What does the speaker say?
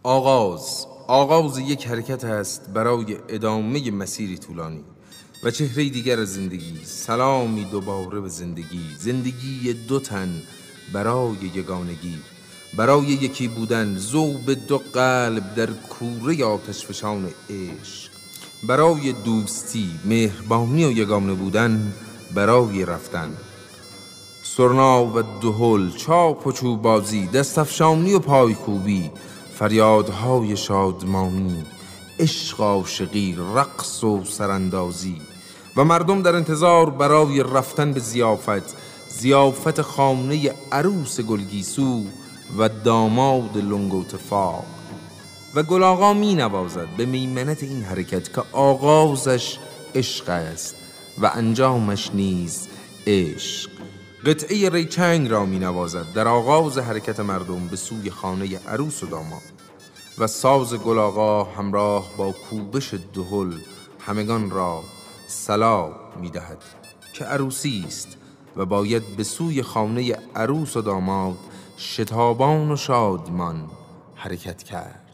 آغاز یک حرکت است برای ادامه مسیری طولانی و چهره دیگر از زندگی. سلامی دوباره به زندگی دو تن برای یگانگی، برای یکی بودن، ذوب دو قلب در کوره آتشفشان عشق، برای دوستی، مهربانی و یگانه بودن، برای رفتن. سرنا و دهل، چاپ و چوبازی، دستفشانی و پایکوبی، فریادهای شادمانی، عشق، عاشقی، رقص و سراندازی و مردم در انتظار برای رفتن به زیافت خانه عروس گلگیسو و داماد لنگ و اتفاق. و گل آقا می نوازد به میمنت این حرکت که آغازش عشق است و انجامش نیز عشق. قطعه ریچنگ را می نوازد در آغاز حرکت مردم به سوی خانه عروس و داماد و ساز گل آقا همراه با کوبش دهل همگان را سلام می دهد که عروسی است و باید به سوی خانه عروس و داماد شتابان و شادمان حرکت کرد.